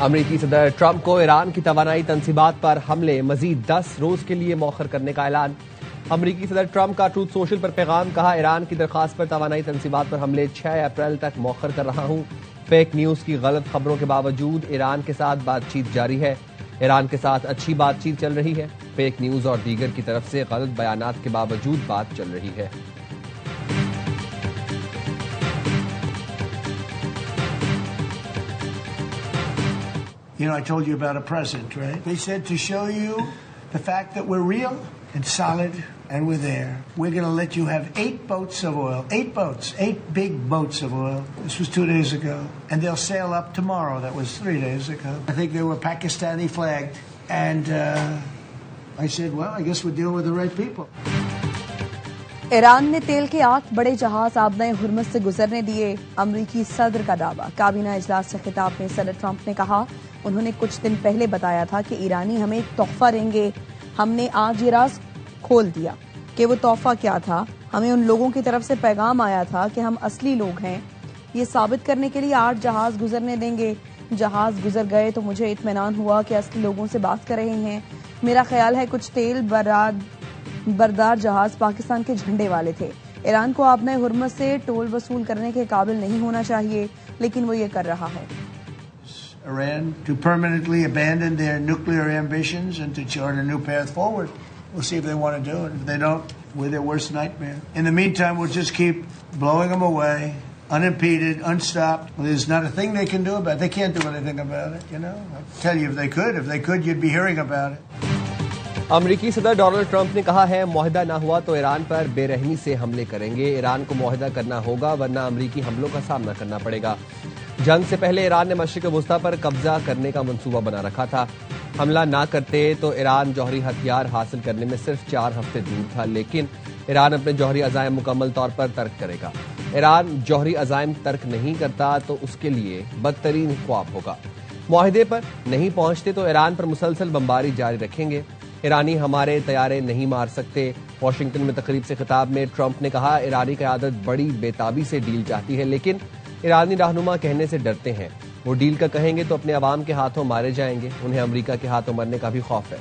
अमरीकी सदर ट्रंप को ईरान की तवानाई तंसीबात पर हमले मजीद 10 रोज के लिए मौखर करने का ऐलान। अमरीकी सदर ट्रंप का ट्रूथ सोशल पर पैगाम, कहा ईरान की दरखास्त पर तवानाई तंसीबात पर हमले 6 अप्रैल तक मौखर कर रहा हूं। फेक न्यूज की गलत खबरों के बावजूद ईरान के साथ बातचीत जारी है। ईरान के साथ अच्छी बातचीत चल रही है। फेक न्यूज और दीगर की तरफ से गलत बयानात के बावजूद बात चल रही है। You know, I told you about a present, right? They said to show you the fact that we're real and solid and we're there. We're going to let you have 8 boats of oil. 8 boats. 8 big boats of oil. This was 2 days ago. And they'll sail up tomorrow. That was 3 days ago. I think they were Pakistani flagged. And I said, well, I guess we're dealing with the right people. Iran ने तेल के 8 बड़े जहाज आबनाए Hormuz से गुजरने दिए। अमरीकी सदर का दावा। काबीना इजलास से खिताब में सदर ट्रंप ने कहा, उन्होंने कुछ दिन पहले बताया था कि ईरानी हमें एक तोहफा देंगे। हमने आज ये राज खोल दिया कि वो तोहफा क्या था। हमें उन लोगों की तरफ से पैगाम आया था कि हम असली लोग हैं। ये साबित करने के लिए 8 जहाज गुजरने देंगे। जहाज गुजर गए तो मुझे इत्मीनान हुआ कि असली लोगों से बात कर रहे हैं। मेरा ख्याल है कुछ तेल बरदार जहाज पाकिस्तान के झंडे वाले थे। ईरान को आबनाए हुर्मुज़ से टोल वसूल करने के काबिल नहीं होना चाहिए, लेकिन वो ये कर रहा है। Iran to permanently abandon their nuclear ambitions and to chart a new path forward. We'll see if they want to do it. If they don't, we're their worst nightmare. In the meantime, we'll just keep blowing them away, unimpeded, unstopped. Well, there's not a thing they can do about it. They can't do anything about it, you know. I tell you, if they could, you'd be hearing about it. अमरीकी सदर Donald Trump ने कहा है, मुआहिदा ना हुआ तो Iran पर बेरहमी से हमले करेंगे। ईरान को मुआहिदा करना होगा, वरना अमरीकी हमलों का सामना करना पड़ेगा। जंग से पहले ईरान ने मशरिक वुस्ता पर कब्जा करने का मंसूबा बना रखा था। हमला ना करते तो ईरान जौहरी हथियार हासिल करने में सिर्फ 4 हफ्ते दूर था, लेकिन ईरान अपने जौहरी अज़ाइम मुकम्मल तौर पर तर्क करेगा। ईरान जौहरी अज़ाइम तर्क नहीं करता तो उसके लिए बदतरीन ख्वाब होगा। मुआहिदे पर नहीं पहुंचते तो ईरान पर मुसलसल बमबारी जारी रखेंगे। ईरानी हमारे तैयारे नहीं मार सकते। वाशिंगटन में तकरीब से खिताब में ट्रंप ने कहा, ईरानी क़यादत बड़ी बेताबी से डील चाहती है, लेकिन ईरानी रहनुमा कहने से डरते हैं। वो डील का कहेंगे तो अपने अवाम के हाथों मारे जाएंगे। उन्हें अमेरिका के हाथों मरने का भी खौफ है।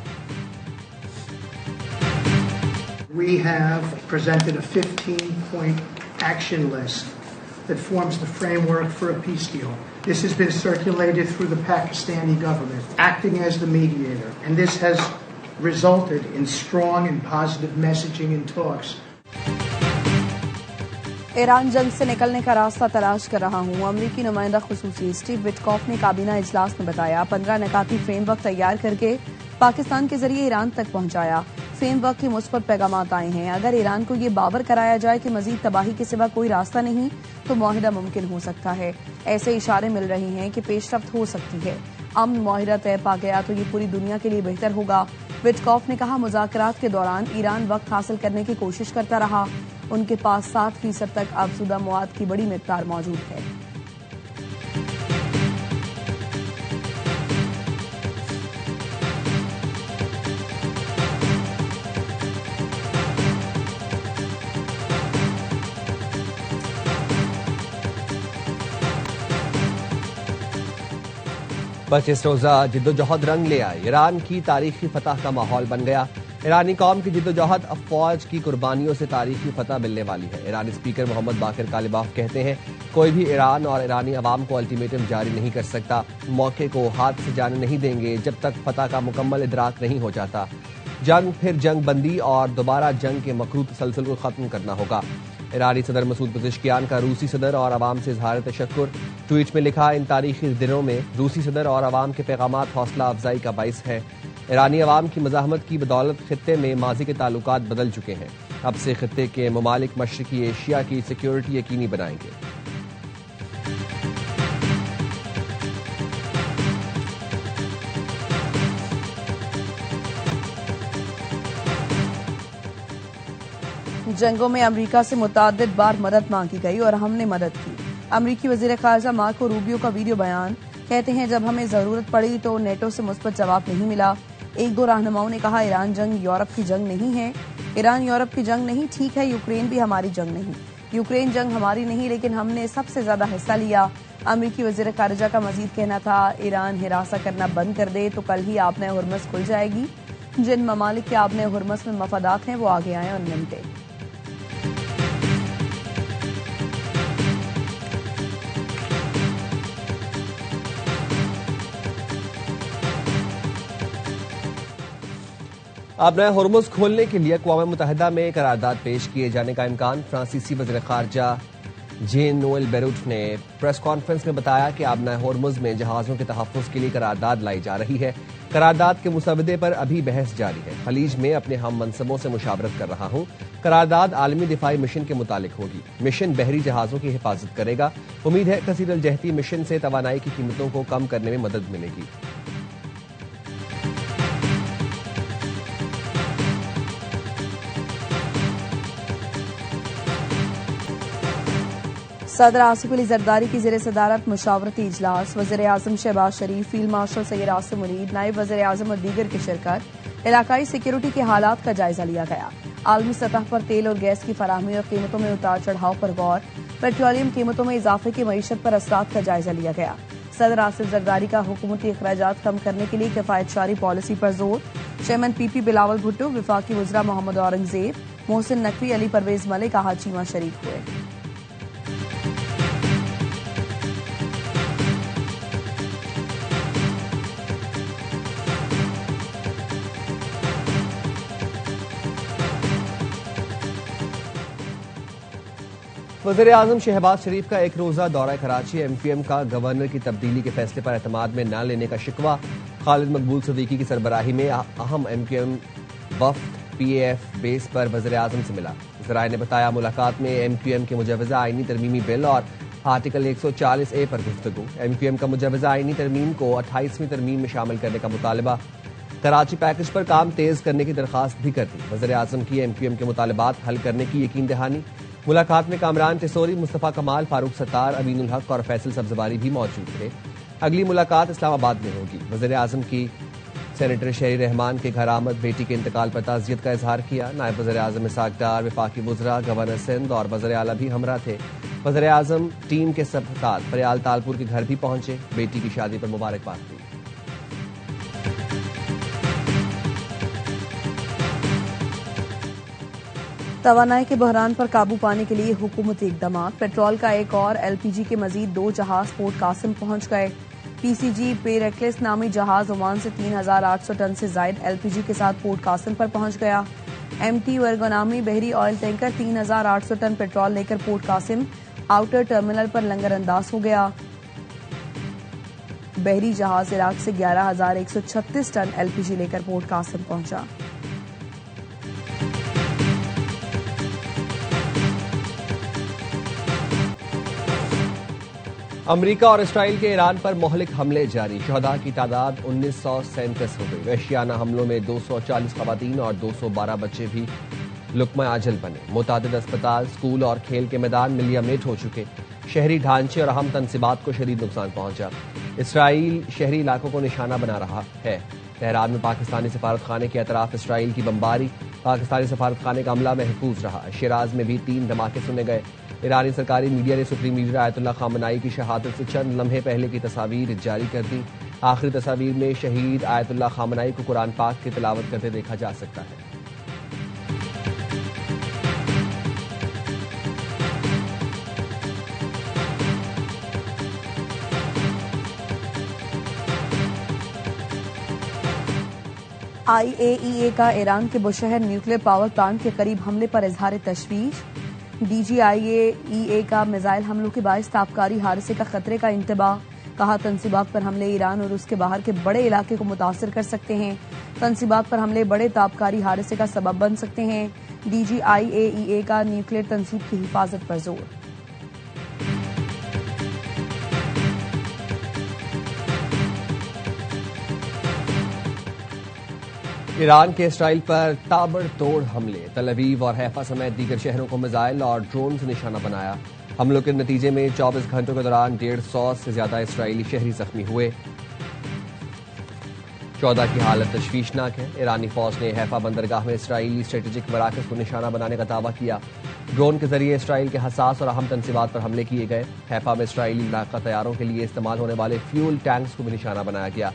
We have presented a 15-point action list that forms the framework for a peace deal. This has been circulated through the Pakistani government, acting as the mediator, and this has resulted in strong and positive messaging in talks. Iran जंग से निकलने का रास्ता तलाश कर रहा हूं। अमरीकी नुमाइंदा खुसूसी स्टीव विटकॉफ ने काबीना इजलास में बताया, 15 निकाती फ्रेमवर्क तैयार करके पाकिस्तान के जरिए ईरान तक पहुंचाया। फ्रेमवर्क के मुस्बत पैगामात आए हैं। अगर ईरान को ये बावर कराया जाए कि मजीद तबाही के सिवा कोई रास्ता नहीं तो मुआहिदा मुमकिन हो सकता है। ऐसे इशारे मिल रहे हैं कि पेशरफ्त हो सकती है। अमन मुआहिदा तय पा गया तो ये पूरी दुनिया के लिए बेहतर होगा। विटकॉफ ने कहा, मुज़ाकरात के दौरान ईरान वक्त हासिल करने की कोशिश करता रहा। उनके पास 60% तक आबसूदा मवाद की बड़ी मिक़दार मौजूद है। बस इस रोजा जिद्दोजहद रंग ले आए। ईरान की तारीखी फतह का माहौल बन गया। ईरानी कौम की जिद्दोजहद अफवाज की कुर्बानियों से तारीखी फतह मिलने वाली है। ईरानी स्पीकर मोहम्मद बाकिर कालिबाफ कहते हैं, कोई भी ईरान और ईरानी अवाम को अल्टीमेटम जारी नहीं कर सकता। मौके को हाथ से जाने नहीं देंगे जब तक फतह का मुकम्मल इदराक नहीं हो जाता। जंग फिर जंग बंदी और दोबारा जंग के मकरू तसलसल को खत्म करना होगा। ईरानी सदर मसूद पज़ेश्कियान का रूसी सदर और अवाम से इजहार तशक्कुर। ट्वीट में लिखा, इन तारीखी दिनों में रूसी सदर और अवाम के पैगामात हौसला अफजाई का बाइस है। ईरानी अवाम की मज़ाहमत की बदौलत खित्ते में माजी के ताल्लुकात बदल चुके हैं। अब से खित्ते के ममालिक मशरिकी एशिया की सिक्योरिटी यकीनी बनाएंगे। जंगों में अमरीका से मुतअद्दिद बार मदद मांगी गई और हमने मदद की। अमरीकी वज़ीर ख़ारिजा मार्को रूबियो का वीडियो बयान, कहते हैं, जब हमें जरूरत पड़ी तो नेटो से मुस्बत जवाब नहीं मिला। 1-2 रहनुमाओं ने कहा, ईरान जंग यूरोप की जंग नहीं है। ईरान यूरोप की जंग नहीं, ठीक है, यूक्रेन भी हमारी जंग नहीं। यूक्रेन जंग हमारी नहीं, लेकिन हमने सबसे ज्यादा हिस्सा लिया। अमेरिकी वजीर खारजा का मजीद कहना था, ईरान हिरासा करना बंद कर दे तो कल ही आपने हुर्मस खुल जाएगी। जिन ममालिक के आपने हुर्मस में मफादात हैं वो आगे आए और निपटे। अब नया हुर्मुज खोलने के लिए अक़वाम मुत्तहिदा में करारदाद पेश किए जाने का इम्कान। फ्रांसीसी वज़ीर ख़ारजा जेन नोएल बेरूट ने प्रेस कॉन्फ्रेंस में बताया कि अब नया हुर्मुज में जहाज़ों के तहफ़्फ़ुज़ के लिए करारदाद लाई जा रही है। करारदाद के मुसवदे पर अभी बहस जारी है। खलीज में अपने हम मनसबों से मुशावरत कर रहा हूं। करारदाद आलमी दिफाई मिशन के मुतालिक होगी। मिशन बहरी जहाज़ों की हिफाजत करेगा। उम्मीद है कसीर अल जहती मिशन से तवानाई की कीमतों को कम करने में मदद मिलेगी। सदर आसिफ अली जरदारी की ज़ेर सदारत मुशावरती इजलास। वज़ीर आज़म शहबाज शरीफ, फील्ड मार्शल सैयद आसिम मुनीर, नायब वज़ीर आज़म और दीगर की शिरकत। इलाकाई सिक्योरिटी के हालात का जायजा लिया गया। आलमी सतह पर तेल और गैस की फराहमी और कीमतों में उतार चढ़ाव पर गौर। पेट्रोलियम कीमतों में इजाफे की मईशत पर असरात का जायजा लिया गया। सदर आसिफ जरदारी का हुकूमती अखराजात कम करने के लिए किफायतशारी पॉलिसी पर जोर। चेयरमैन पीपी बिलावल भुट्टो, विफाकी वज़रा मोहम्मद औरंगजेब, मोहसिन नकवी, अली परवेज मलिक हाजीमा शरीक हुए। वज़ीर आज़म शहबाज शरीफ का एक रोज़ा दौरा कराची। MQM का गवर्नर की तब्दीली के फैसले पर एतमाद में न लेने का शिकवा। खालिद मकबूल सदीकी की सरबराही में अहम MQM वफ्द PAF बेस पर वज़ीर आज़म से मिला। ज़राए ने बताया, मुलाकात में MQM के मुजवज़ा आईनी तरमीमी बिल और आर्टिकल 140A पर गुफ्तगू। MQM का मुजवज़ा आईनी तरमीम को 28वीं तरमीम में शामिल करने का मुतालबा। कराची पैकेज पर काम तेज करने की दरख्वास्त भी कर दी। वज़ीर आज़म की MQM के मुतालबात हल करने की यकीन दहानी। मुलाकात में कामरान टिसोरी, मुस्तफ़ा कमाल, फारूक सत्तार, अमीनुल हक और फैसल सब्जवारी भी मौजूद थे। अगली मुलाकात इस्लामाबाद में होगी। वज़ीर आज़म की सेनेटर शहरी रहमान के घर आमद, बेटी के इंतकाल पर ताज़ियत का इजहार किया। नायब वज़ीर आज़म इसाक डार, वफाकी वज़रा, गवर्नर सिंध और वज़ीर आला भी हमरा थे। वज़ीर आज़म टीम के साथ फरियाल तालपुर के घर भी पहुंचे। बेटी की शादी पर मुबारकबाद दी। तवानाई के बहरान पर काबू पाने के लिए हुकूमती इकदाम। पेट्रोल का एक और LPG के मजीद 2 जहाज पोर्ट कासिम पहुंच गए। PCG पेरेक्लेस नामी जहाज ओमान से 3,800 टन से जायद LPG के साथ पोर्ट कासिम पर पहुंच गया। MT वर्गोनामी बहरी ऑयल टैंकर 3,800 टन पेट्रोल लेकर पोर्ट कासिम आउटर टर्मिनल पर लंगर अंदाज हो गया। बहरी जहाज इराक से 11,136 टन LPG लेकर पोर्ट कासिम पहुंचा। अमेरिका और इसराइल के ईरान पर मोहलिक हमले जारी। शहदा की तादाद 1937 हो गई। वहशियाना हमलों में 240 खवातीन और 212 बच्चे भी लुक्मा आजल बने। मुतादिद अस्पताल, स्कूल और खेल के मैदान मिलियमेट हो चुके। शहरी ढांचे और अहम तनसीबात को शदीद नुकसान पहुंचा। इसराइल शहरी इलाकों को निशाना बना रहा है। तेहरान में पाकिस्तानी सफारत खाने के अतराफ इसराइल की बमबारी। पाकिस्तानी सफारत खाने का अमला महफूज रहा। शिराज में भी 3 धमाके सुने गए। ईरानी सरकारी मीडिया ने सुप्रीम लीडर आयतुल्लाह खामनाई की शहादत से चंद लम्हे पहले की तस्वीर जारी कर दी। आखिरी तस्वीर में शहीद आयतुल्लाह खामनाई को कुरान पाक की तिलावत करते देखा जा सकता है। IAEA का ईरान के बुशहर न्यूक्लियर पावर प्लांट के करीब हमले पर इजहार तशवीश। DGIAEA का मिसाइल हमलों के बाइस ताबकारी हादसे का खतरे का इंतबाह। कहा, तनसीबात पर हमले ईरान और उसके बाहर के बड़े इलाके को मुतासर कर सकते हैं। तनसीबात पर हमले बड़े ताबकारी हादसे का सबब बन सकते हैं। DGIAEA का न्यूक्लियर तनसीब की हिफाजत पर जोर। ईरान के इसराइल पर ताबड़तोड़ हमले। तल अवीव और हैफा समेत दीगर शहरों को मिसाइल और ड्रोन से निशाना बनाया। हमलों के नतीजे में 24 घंटों के दौरान 150 से ज्यादा इसराइली शहरी जख्मी हुए। 14 की हालत तशवीशनाक है। ईरानी फौज ने हैफा बंदरगाह में इसराइली स्ट्रेटेजिक मराकज को निशाना बनाने का दावा किया। ड्रोन के जरिए इसराइल के हसास और अहम तंसीबात पर हमले किए गए। हैफा में इसराइली इलाका तैयारों के लिए इस्तेमाल होने वाले फ्यूल टैंक्स को भी निशाना बनाया गया।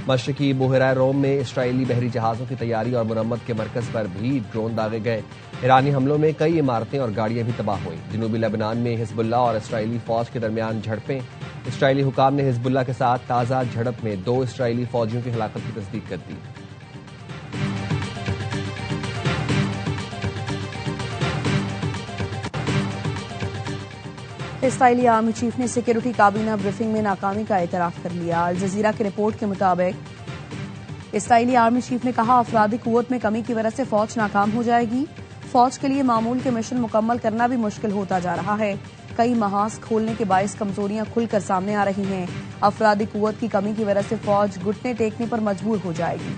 मशरकी बुहरा रोम में इसराइली बहरी जहाजों की तैयारी और मुरम्मत के मरकज पर भी ड्रोन दागे गए। ईरानी हमलों में कई इमारतें और गाड़ियां भी तबाह हुई। जनूबी लेबनान में हिजबुल्लाह और इसराइली फौज के दरमियान झड़पें। इसराइली हुकाम ने हिजबुल्लाह के साथ ताज़ा झड़प में 2 इसराइली फौजियों की हलाकत की तस्दीक कर दी। इसराइली आर्मी चीफ ने सिक्योरिटी काबीना ब्रीफिंग में नाकामी का एतराफ कर लिया। अल जजीरा की रिपोर्ट के मुताबिक इसराइली आर्मी चीफ ने कहा, अफरादी कुव्वत में कमी की वजह से फौज नाकाम हो जाएगी। फौज के लिए मामूल के मिशन मुकम्मल करना भी मुश्किल होता जा रहा है। कई महाज खोलने के बायस कमजोरियां खुलकर सामने आ रही हैं। अफरादी कुव्वत की कमी की वजह से फौज घुटने टेकने पर मजबूर हो जाएगी।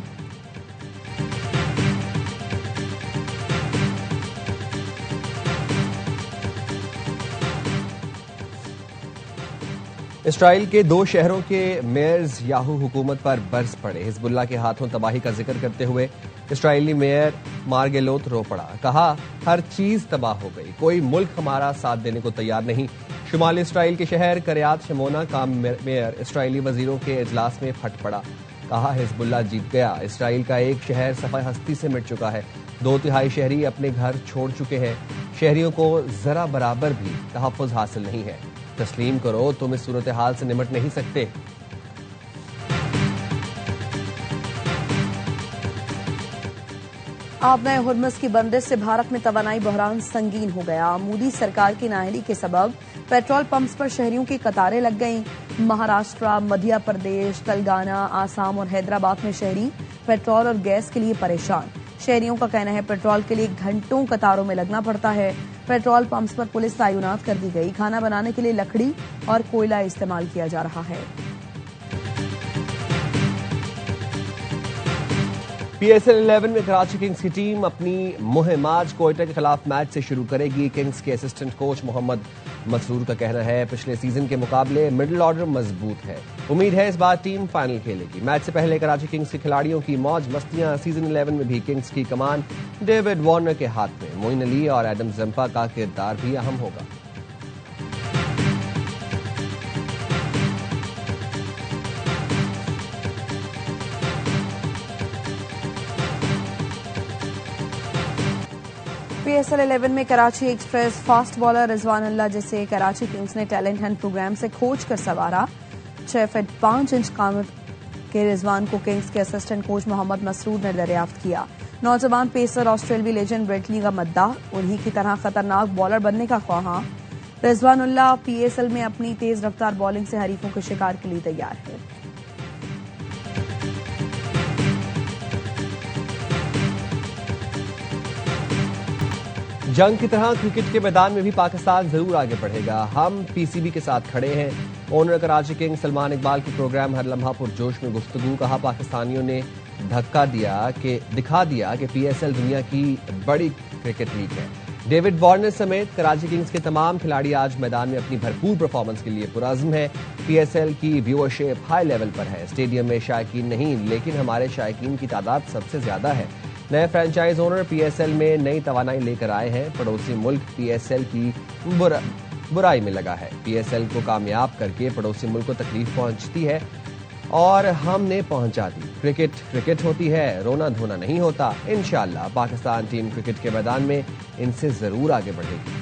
इसराइल के 2 शहरों के मेयर्स याहू हुकूमत पर बरस पड़े। हिजबुल्लाह के हाथों तबाही का जिक्र करते हुए इसराइली मेयर मार्गेलोत रो पड़ा। कहा, हर चीज तबाह हो गई, कोई मुल्क हमारा साथ देने को तैयार नहीं। शुमाली इसराइल के शहर करियात शमोना का मेयर इसराइली वजीरों के इजलास में फट पड़ा। कहा, हिजबुल्लाह जीत गया। इसराइल का एक शहर सफाई हस्ती से मिट चुका है। 2/3 शहरी अपने घर छोड़ चुके हैं। शहरियों को जरा बराबर भी तहफ्फुज हासिल नहीं है। तस्लीम करो, तुम इस सूरत हाल से निमट नहीं सकते। आबना हुर्मुज़ की बंदिश से भारत में तवानाई बहरान संगीन हो गया। मोदी सरकार की नाअहली के सबब पेट्रोल पंप्स पर शहरियों की कतारें लग गईं। महाराष्ट्र, मध्य प्रदेश, तेलंगाना, आसाम और हैदराबाद में शहरी पेट्रोल और गैस के लिए परेशान। शहरियों का कहना है, पेट्रोल के लिए घंटों कतारों में लगना पड़ता है। पेट्रोल पंप्स पर पुलिस तैनात कर दी गई। खाना बनाने के लिए लकड़ी और कोयला इस्तेमाल किया जा रहा है। PSL 11 में कराची किंग्स की टीम अपनी मुहिम आज कोयटा के खिलाफ मैच से शुरू करेगी। किंग्स के असिस्टेंट कोच मोहम्मद मसरूर का कहना है, पिछले सीजन के मुकाबले मिडिल ऑर्डर मजबूत है। उम्मीद है इस बार टीम फाइनल खेलेगी। मैच से पहले कराची किंग्स के खिलाड़ियों की मौज मस्तियां। सीजन 11 में भी किंग्स की कमान डेविड वार्नर के हाथ में। मोइन अली और एडम जंपा का किरदार भी अहम होगा। PSL 11 में कराची एक्सप्रेस फास्ट बॉलर रिजवानुल्लाह, जिसे कराची किंग्स ने टैलेंट हंट प्रोग्राम से खोज कर संवारा। 6 फीट 5 इंच कामत के रिजवान को किंग्स के असिस्टेंट कोच मोहम्मद मसरूर ने दरियाफ्त किया। नौजवान पेसर ऑस्ट्रेलियाई लेजेंड ब्रेटली का मद्दाह, उन्हीं की तरह खतरनाक बॉलर बनने का ख्वाहां। रिजवानुल्लाह PSL में अपनी तेज रफ्तार बॉलिंग से हरीफों के शिकार के लिए तैयार है। जंग की तरह क्रिकेट के मैदान में भी पाकिस्तान जरूर आगे बढ़ेगा। हम PCB के साथ खड़े हैं। ओनर कराची किंग्स सलमान इकबाल की प्रोग्राम हर लम्हा पुरजोश में गुफ्तगू। कहा, पाकिस्तानियों ने दिखा दिया कि PSL दुनिया की बड़ी क्रिकेट लीग है। डेविड वार्नर समेत कराची किंग्स के तमाम खिलाड़ी आज मैदान में अपनी भरपूर परफॉर्मेंस के लिए पुरअज़्म है। PSL की व्यूअरशिप हाई लेवल पर है। स्टेडियम में शायकीन नहीं, लेकिन हमारे शायकीन की तादाद सबसे ज्यादा है। नए फ्रेंचाइज ओनर PSL में नई तवानाई लेकर आए हैं। पड़ोसी मुल्क PSL की बुराई में लगा है। PSL को कामयाब करके पड़ोसी मुल्क को तकलीफ पहुंचती है और हमने पहुंचा दी। क्रिकेट होती है, रोना धोना नहीं होता। इंशाअल्लाह पाकिस्तान टीम क्रिकेट के मैदान में इनसे जरूर आगे बढ़ेगी।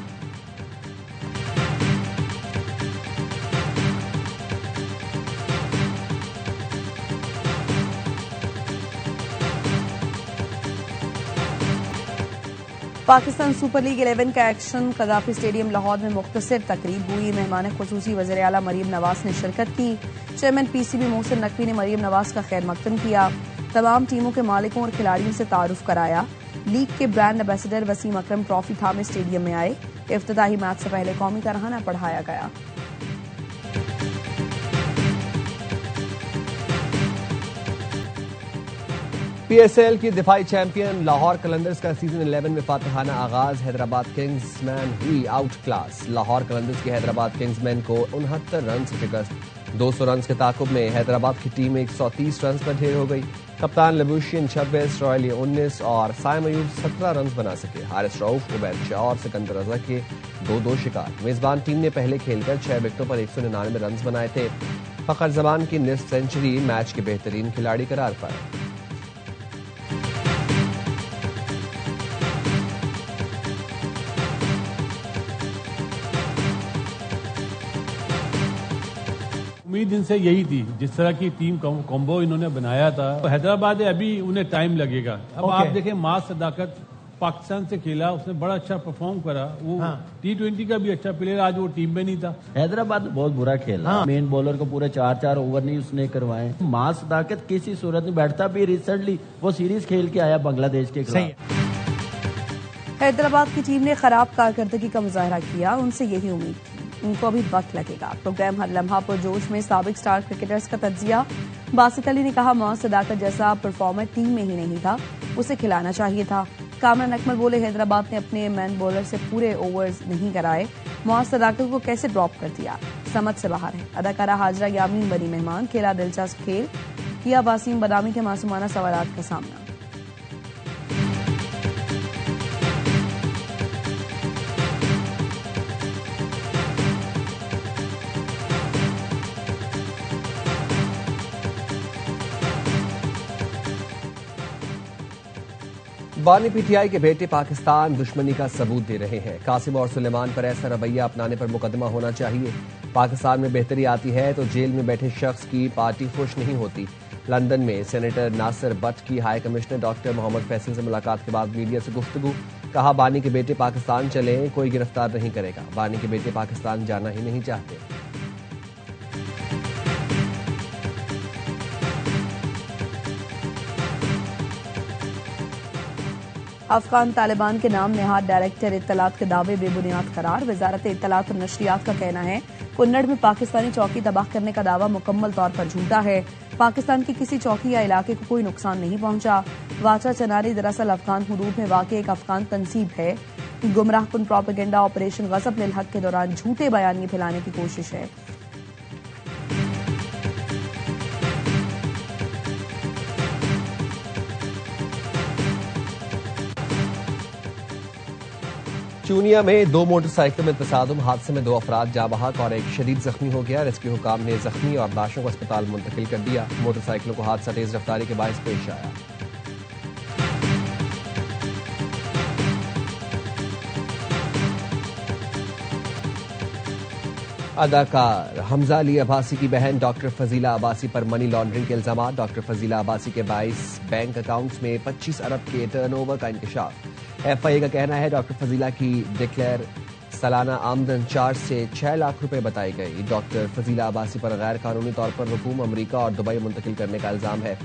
पाकिस्तान सुपर लीग 11 का एक्शन कदाफी स्टेडियम लाहौर में मुख्तसर तकरीब हुई। मेहमान खुसूसी वज़ीर आला मरीम नवाज ने शिरकत की। चेयरमैन PCB मोहसिन नकवी ने मरीम नवाज का खैर मकदम किया। तमाम टीमों के मालिकों और खिलाड़ियों से तारुफ कराया। लीग के ब्रांड एम्बेसडर वसीम अकरम ट्रॉफी थामे स्टेडियम में आए। इफ्तिताही मैच से पहले कौमी तराना पढ़ाया गया। PSL की दिफाई चैंपियन लाहौर कलंदर्स का सीजन 11 में फातिहाना आगाज। हैदराबाद किंग्समैन हुई आउट क्लास। लाहौर कलंदर्स की हैदराबाद किंग्समैन को 69 रन से शिकस्त। 200 रन के ताकुब में हैदराबाद की टीम 130 रन पर ढेर हो गई। कप्तान लबूशियन 26, रॉयली 19 और साइम अयूब 17 रन बना सके। हारिस रऊफ, उबैद शाह और सिकंदर रजा के 2-2 शिकार। मेजबान टीम ने पहले खेलकर 6 विकेटों पर 199 रन बनाए थे। फखर जमान की निस्फ सेंचुरी मैच के बेहतरीन खिलाड़ी करार पाए। उम्मीद इनसे यही थी, जिस तरह की टीम कॉम्बो इन्होंने बनाया था। हैदराबाद है, अभी उन्हें टाइम लगेगा। अब आप देखें, मास सदाकत पाकिस्तान से खेला, उसने बड़ा अच्छा परफॉर्म करा। वो T20 का भी अच्छा प्लेयर, आज वो टीम में नहीं था। हैदराबाद में बहुत बुरा खेला। मेन बॉलर को पूरे 4-4 ओवर नहीं उसने करवाए। मास सदाकत किसी सूरत में बैठता भी, रिसेंटली वो सीरीज खेल के आया बांग्लादेश के खिलाफ। हैदराबाद की टीम ने खराब कारकर्दगी का मुजाहरा किया, उनसे यही उम्मीद थी। उनको अभी वक्त लगेगा। प्रोग्राम हर लम्हा पर जोश में साबिक स्टार क्रिकेटर्स का तज्जिया। बासित अली ने कहा, मौज सदाकत जैसा परफॉर्मर टीम में ही नहीं था, उसे खिलाना चाहिए था। कामरान अकमल बोले, हैदराबाद ने अपने मैन बॉलर से पूरे ओवर्स नहीं कराए, मौज सदाकत को कैसे ड्रॉप कर दिया, समझ से बाहर है। अदाकारा हाजरा यामीन बनी मेहमान, खेला दिलचस्प खेल, किया वासीम बदामी के मासूमाना सवालात का सामना। बानी पीटीआई के बेटे पाकिस्तान दुश्मनी का सबूत दे रहे हैं। कासिम और सुलेमान पर ऐसा रवैया अपनाने पर मुकदमा होना चाहिए। पाकिस्तान में बेहतरी आती है तो जेल में बैठे शख्स की पार्टी खुश नहीं होती। लंदन में सेनेटर नासिर बट की high commissioner doctor Mohammad Faisal से मुलाकात के बाद मीडिया से गुफ्तगू। कहा, बानी के बेटे पाकिस्तान चले, कोई गिरफ्तार नहीं करेगा। बानी के बेटे पाकिस्तान जाना ही नहीं चाहते। अफगान तालिबान के नाम नेहाद डायरेक्टर इत्तलात के दावे बेबुनियाद करार। वजारत इत्तलात और नशरियात का कहना है, कुन्नड़ में पाकिस्तानी चौकी तबाह करने का दावा मुकम्मल तौर पर झूठा है। पाकिस्तान की किसी चौकी या इलाके को कोई नुकसान नहीं पहुंचा। वाचा चनारी दरअसल अफगान हुदूद में वाक़ई एक अफगान तंसीब है। गुमराहकुन प्रोपेगेंडा ऑपरेशन गज़ब लिल हक के दौरान झूठे बयानिए फैलाने की कोशिश है। चूनिया में 2 मोटरसाइकिलों में तसादुम, हादसे में 2 अफराद जाँ बहक और एक शदीद जख्मी हो गया। रेस्क्यू हुकाम ने जख्मी और लाशों को अस्पताल मुंतकिल कर दिया। मोटरसाइकिलों को हादसा तेज रफ्तारी के बायस पेश आया। अदाकार हमजा अली अब्बासी की बहन डॉक्टर फजीला अब्बासी पर मनी लॉन्ड्रिंग के इल्जाम। डॉक्टर फजीला अब्बासी के 22 बैंक अकाउंट्स में 25 अरब के टर्नओवर का इंकशाफ। एफआईए का कहना है, डॉक्टर फजीला की डिक्लेयर सालाना आमदन 4 से 6 लाख रुपए बताई गई। डॉक्टर फजीला अब्बासी पर गैर कानूनी तौर पर रुकूम अमरीका और दुबई मुंतकिल करने का इल्जाम है।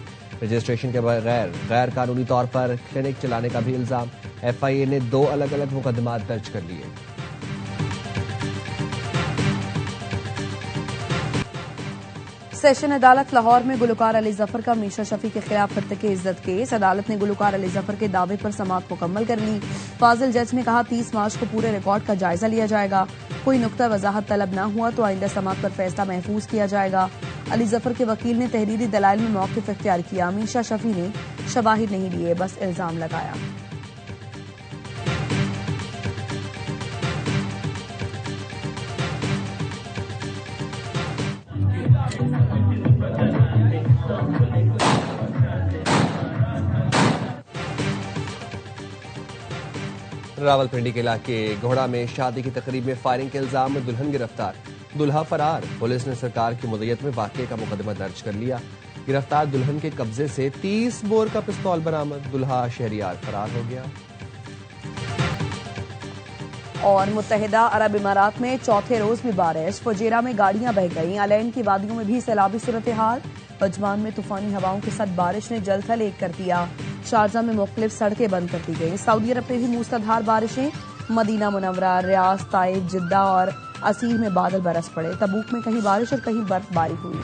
रजिस्ट्रेशन के बगैर गैर कानूनी तौर पर क्लिनिक चलाने का भी इल्जाम। एफआईए ने 2 अलग अलग मुकदमात दर्ज कर लिए। सेशन अदालत लाहौर में गुलकार अली जफर का मीशा शफी के खिलाफ हत्या इज्जत केस। अदालत ने गुलकार अली जफर के दावे पर समाअत मुकम्मल कर ली। फाजिल जज ने कहा, 30 मार्च को पूरे रिकॉर्ड का जायजा लिया जाएगा। कोई नुक्ता वजाहत तलब न हुआ तो आइंदा समाअत पर फैसला महफूज किया जाएगा। अली जफर के वकील ने तहरीरी दलाइल में मौक़िफ़ इख्तियार किया। मीशा शफी ने शवाहिद नहीं दिए, बस इल्जाम लगाया। रावलपिंडी के इलाके घोड़ा में शादी की तकरीब में फायरिंग के इल्जाम में दुल्हन गिरफ्तार, दुल्हा फरार। पुलिस ने सरकार की मुद्दत में वाकये का मुकदमा दर्ज कर लिया। गिरफ्तार दुल्हन के कब्जे से 30 बोर का पिस्तौल बरामद। दुल्हा शहरियार फरार हो गया। और मुत्तहिदा अरब इमारात में चौथे रोज भी बारिश। फुजेरा में गाड़ियां बह गईं। अलैन की वादियों में भी सैलाबी सूरत हाल। अजमान में तूफानी हवाओं के साथ बारिश ने जल थल एक कर दिया। शारजा में मुख्तलिफ सड़कें बंद कर दी गई। सऊदी अरब में भी मूसलाधार बारिशें। मदीना मुनव्वरा, रियाद, ताइफ, जिद्दा और असीर में बादल बरस पड़े। तबूक में कहीं बारिश और कहीं बर्फबारी हुई।